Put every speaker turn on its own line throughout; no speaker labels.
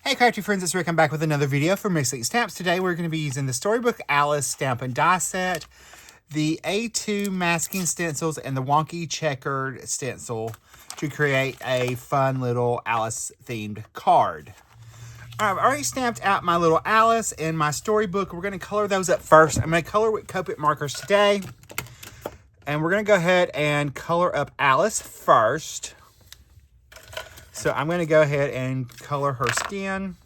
Hey crafty friends, it's Rick. I'm back with another video for Mixing Stamps. Today we're going to be using the Storybook Alice Stamp and Die Set, the A2 Masking Stencils, and the Wonky Checker Stencil to create a fun little Alice themed card. I've already stamped out my little Alice and my Storybook. We're going to color those up first. I'm going to color with Copic markers today. And we're going to go ahead and color up Alice first. So I'm going to go ahead and color her skin.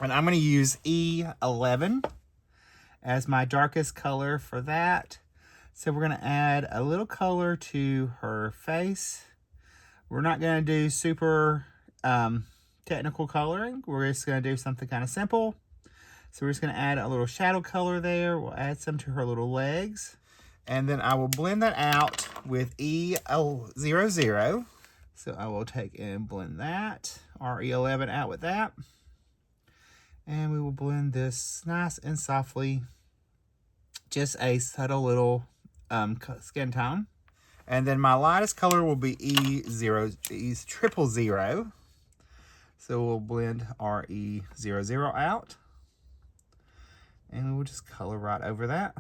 And I'm going to use E11 as my darkest color for that. So we're going to add a little color to her face. We're not going to do super technical coloring. We're just going to do something kind of simple. So we're just going to add a little shadow color there. We'll add some to her little legs. And then I will blend that out with E00. So I will take and blend that, or E11 out with that. And we will blend this nice and softly. Just a subtle little skin tone. And then my lightest color will be E000. So we'll blend our E00 out. And we'll just color right over that.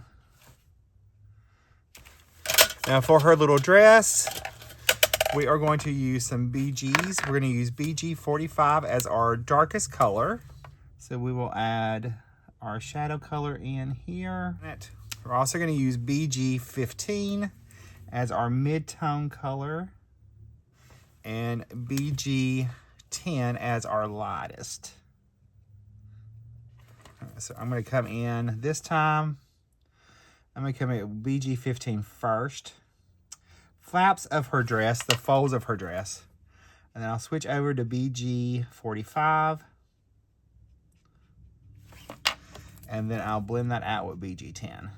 Now for her little dress, we are going to use some BGs. We're going to use BG45 as our darkest color. So we will add our shadow color in here. We're also going to use BG15 as our mid-tone color. And BG10 as our lightest. So I'm going to come in this time. I'm going to come in with BG15 first. Flaps of her dress, the folds of her dress. And then I'll switch over to BG45. And then I'll blend that out with BG10.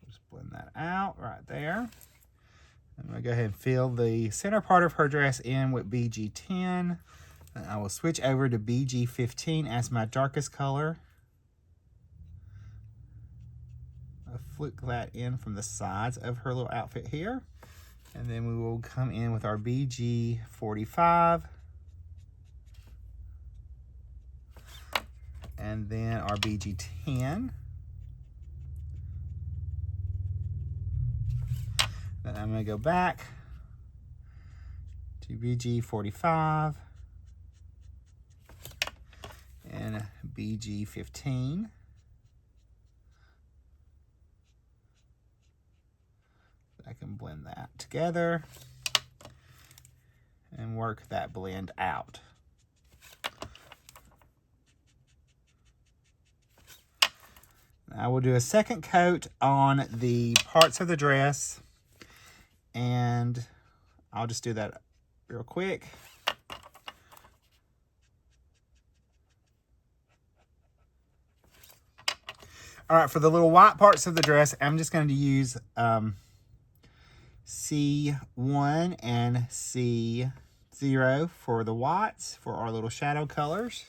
Just blend that out right there. I'm going to go ahead and fill the center part of her dress in with BG10. And I will switch over to BG15 as my darkest color. Flick that in from the sides of her little outfit here. And then we will come in with our BG45. And then our BG10. Then I'm going to go back to BG45 and BG15. I can blend that together and work that blend out. I will do a second coat on the parts of the dress, and I'll just do that real quick. All right, for the little white parts of the dress, I'm just going to use C1 and C0 for the whites, for our little shadow colors.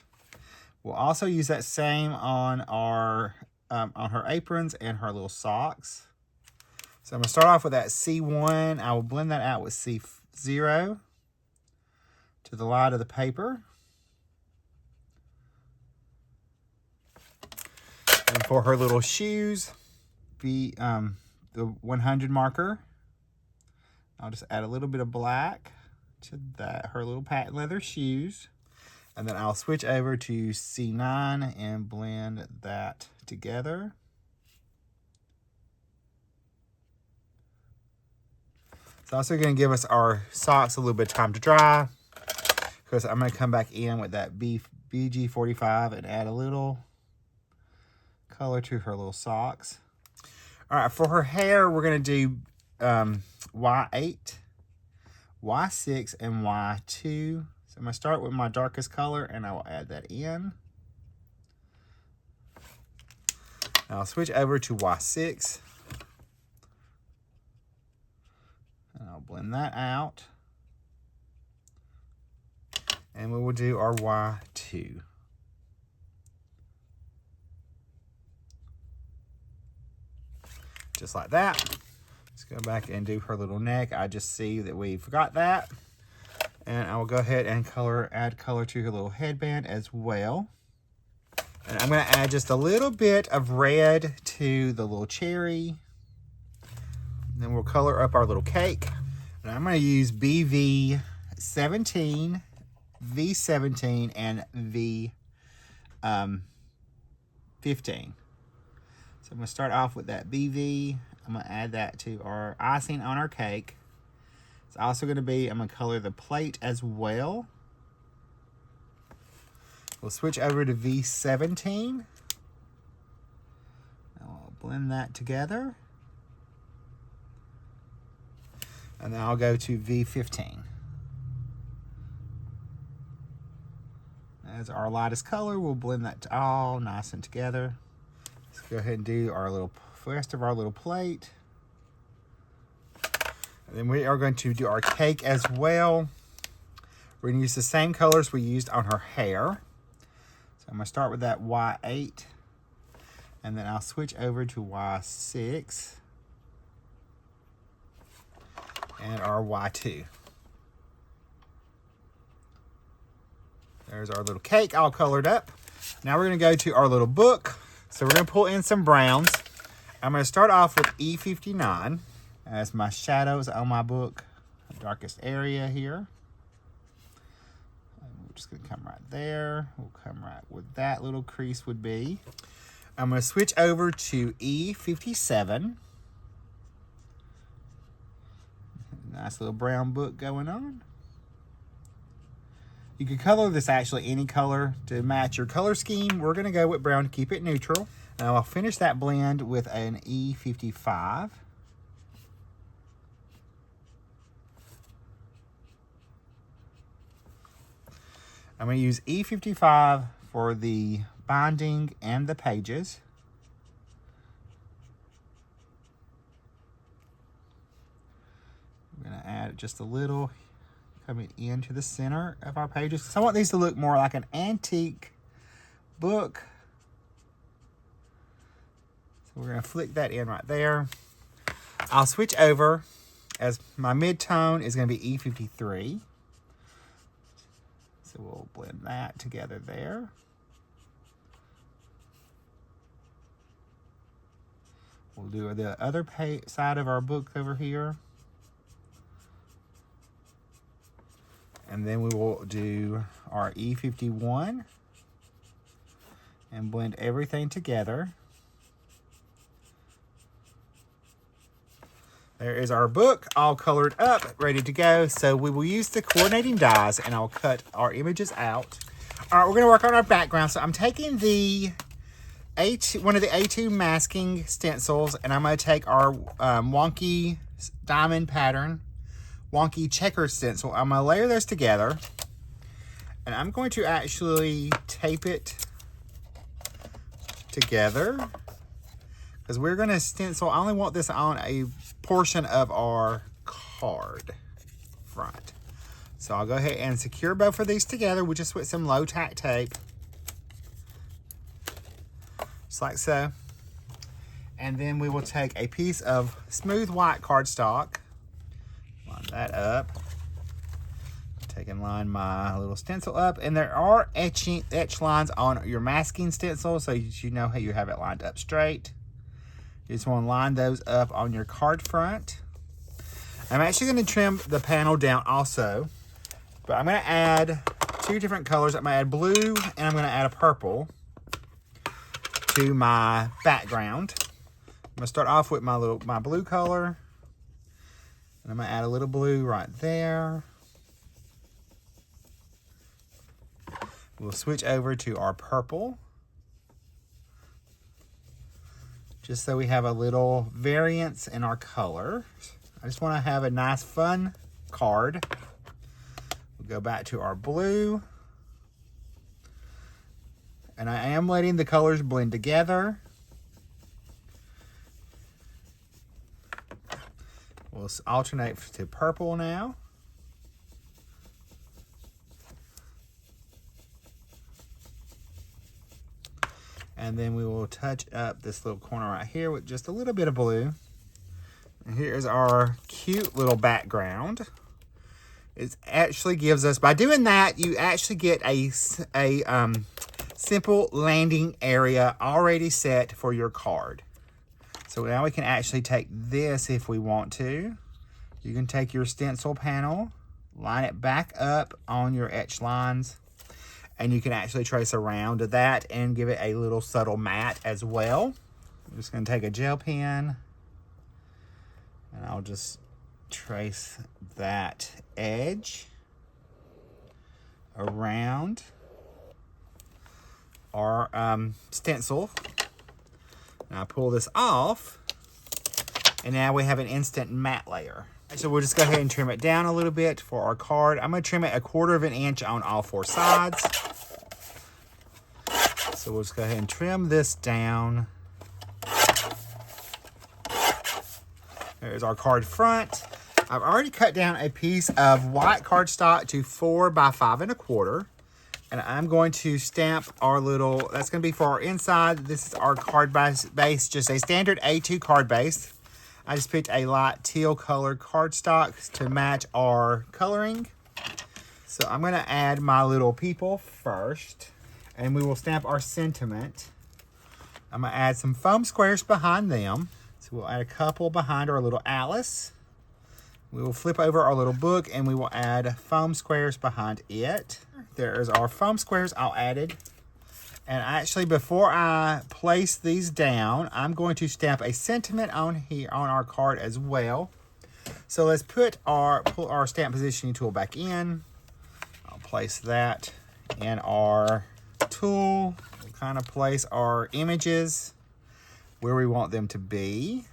We'll also use that same on our on her aprons and her little socks. So I'm going to start off with that C1. I will blend that out with C0 to the light of the paper. And for her little shoes, the 100 marker. I'll just add a little bit of black to her little patent leather shoes. And then I'll switch over to C9 and blend that together. It's also going to give us our socks a little bit of time to dry, because I'm going to come back in with that BG45 and add a little color to her little socks. All right, for her hair, we're going to do Y8, Y6, and Y2. So I'm going to start with my darkest color, and I will add that in. Now I'll switch over to Y6. And I'll blend that out. And we will do our Y2. Just like that. Go back and do her little neck. I just see that we forgot that. And I will go ahead and add color to her little headband as well. And I'm going to add just a little bit of red to the little cherry. And then we'll color up our little cake. And I'm going to use BV17, V17, and V15. So I'm going to start off with that BV. I'm going to add that to our icing on our cake. It's also going to be, I'm going to color the plate as well. We'll switch over to V17. I'll blend that together. And then I'll go to V15. As our lightest color, we'll blend that all nice and together. Let's go ahead and do our rest of our little plate. And then we are going to do our cake as well. We're going to use the same colors we used on her hair. So I'm going to start with that Y8. And then I'll switch over to Y6. And our Y2. There's our little cake all colored up. Now we're going to go to our little book. So we're going to pull in some browns. I'm going to start off with E59 as my shadows on my book, the darkest area here. And we're just going to come right there. We'll come right where that little crease would be. I'm going to switch over to E57. Nice little brown book going on. You can color this actually any color to match your color scheme. We're going to go with brown to keep it neutral. Now I'll finish that blend with an E55. I'm going to use E55 for the binding and the pages. I'm going to add just a little coming into the center of our pages. So I want these to look more like an antique book. So we're going to flick that in right there. I'll switch over as my mid-tone is going to be E53. So we'll blend that together there. We'll do the other side of our book over here. And then we will do our E51 and blend everything together. There is our book all colored up, ready to go. So we will use the coordinating dies and I'll cut our images out. All right, we're gonna work on our background. So I'm taking the one of the A2 Masking Stencils and I'm gonna take our Wonky diamond pattern, Wonky Checker Stencil. I'm going to layer those together and I'm going to actually tape it together because we're going to stencil. I only want this on a portion of our card front. So I'll go ahead and secure both of these together. We'll just with some low tack tape. Just like so. And then we will take a piece of smooth white cardstock. Line that up. Take and line my little stencil up. And there are etch lines on your masking stencil, so you know how you have it lined up straight. You just want to line those up on your card front. I'm actually going to trim the panel down also, but I'm going to add two different colors. I'm going to add blue and I'm going to add a purple to my background. I'm going to start off with my blue color. And I'm going to add a little blue right there. We'll switch over to our purple. Just so we have a little variance in our color. I just want to have a nice fun card. We'll go back to our blue. And I am letting the colors blend together. We'll alternate to purple now. And then we will touch up this little corner right here with just a little bit of blue. And here's our cute little background. It actually gives us, by doing that, you actually get a simple landing area already set for your card. So now we can actually take this if we want to. You can take your stencil panel, line it back up on your etch lines, and you can actually trace around that and give it a little subtle matte as well. I'm just going to take a gel pen, and I'll just trace that edge around our stencil. Now I pull this off, and now we have an instant matte layer. So we'll just go ahead and trim it down a little bit for our card. I'm going to trim it 1/4 of an inch on all 4 sides. So we'll just go ahead and trim this down. There's our card front. I've already cut down a piece of white cardstock to 4 by 5 1/4. And I'm going to stamp our little, that's going to be for our inside. This is our card base, just a standard A2 card base. I just picked a light teal colored cardstock to match our coloring. So I'm going to add my little people first, and we will stamp our sentiment. I'm going to add some foam squares behind them. So we'll add a couple behind our little Alice. We will flip over our little book, and we will add foam squares behind it. There's our foam squares all added. And actually, before I place these down, I'm going to stamp a sentiment on here on our card as well. So let's pull our stamp positioning tool back in. I'll place that in our tool. We'll kind of place our images where we want them to be.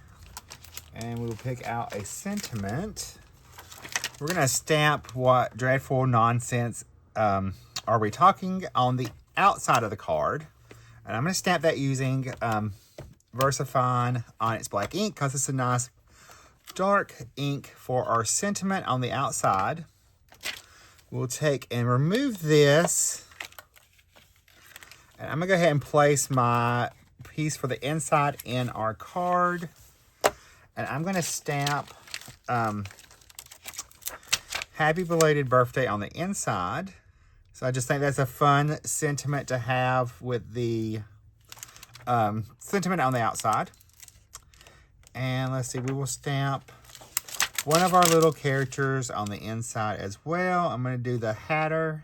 And we'll pick out a sentiment. We're going to stamp what dreadful nonsense are we talking on the outside of the card. And I'm going to stamp that using VersaFine Onyx Black ink, because it's a nice dark ink for our sentiment on the outside. We'll take and remove this. And I'm going to go ahead and place my piece for the inside in our card. And I'm going to stamp Happy Belated Birthday on the inside. So I just think that's a fun sentiment to have with the sentiment on the outside. And let's see, we will stamp one of our little characters on the inside as well. I'm going to do the Hatter.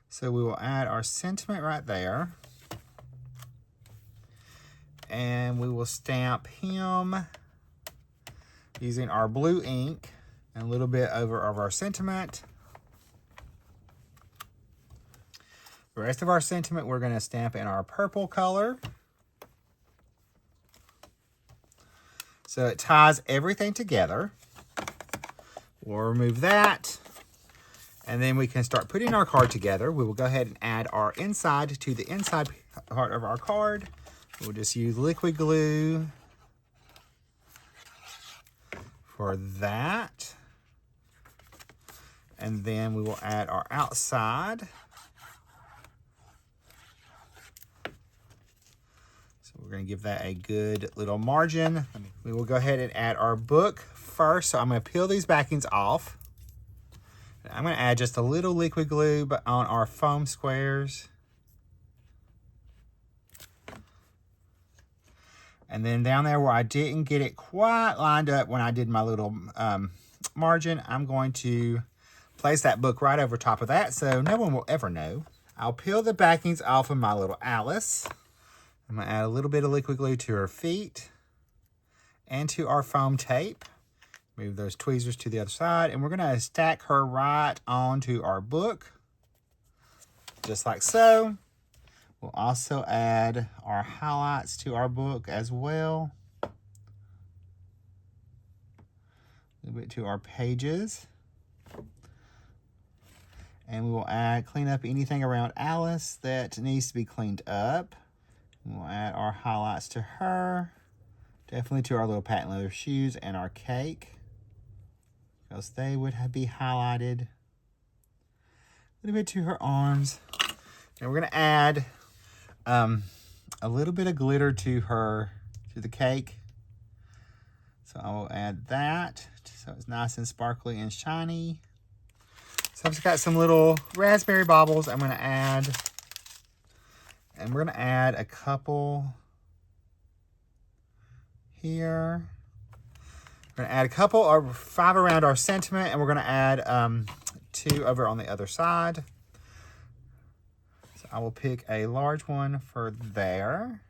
So we will add our sentiment right there. And we will stamp him using our blue ink and a little bit over of our sentiment. The rest of our sentiment we're going to stamp in our purple color. So it ties everything together. We'll remove that. And then we can start putting our card together. We will go ahead and add our inside to the inside part of our card. We'll just use liquid glue for that. And then we will add our outside. So we're going to give that a good little margin. We will go ahead and add our book first. So I'm going to peel these backings off. I'm going to add just a little liquid glue on our foam squares. And then down there where I didn't get it quite lined up when I did my little margin, I'm going to place that book right over top of that so no one will ever know. I'll peel the backings off of my little Alice. I'm going to add a little bit of liquid glue to her feet and to our foam tape. Move those tweezers to the other side, and we're going to stack her right onto our book, just like so. We'll also add our highlights to our book as well. A little bit to our pages. And we will clean up anything around Alice that needs to be cleaned up. We'll add our highlights to her. Definitely to our little patent leather shoes and our cake, because they would be highlighted. A little bit to her arms. And we're going to add a little bit of glitter to the cake. So I will add that so it's nice and sparkly and shiny. So I've just got some little raspberry baubles I'm going to add. And we're going to add a couple here. We're going to add a couple or 5 around our sentiment, and we're going to add 2 over on the other side. So I will pick a large one for there,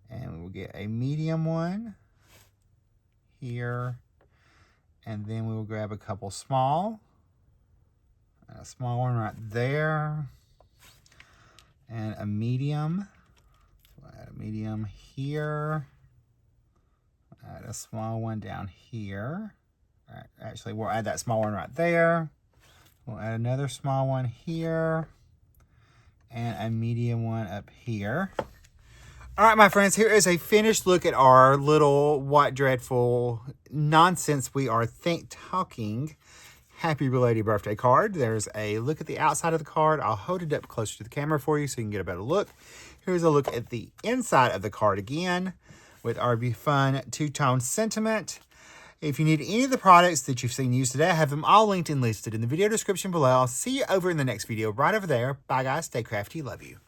and we'll get a medium one here, and then we will grab a couple small, and a small one right there, and a medium. So I'll add a medium here. Add a small one down here. All right, actually, we'll add that small one right there. We'll add another small one here. And a medium one up here. All right, my friends, here is a finished look at our little What Dreadful Nonsense We Are Talking Happy Belated Birthday card. There's a look at the outside of the card. I'll hold it up closer to the camera for you so you can get a better look. Here's a look at the inside of the card again, with our fun two-tone sentiment. If you need any of the products that you've seen used today, I have them all linked and listed in the video description below. I'll see you over in the next video right over there. Bye, guys. Stay crafty. Love you.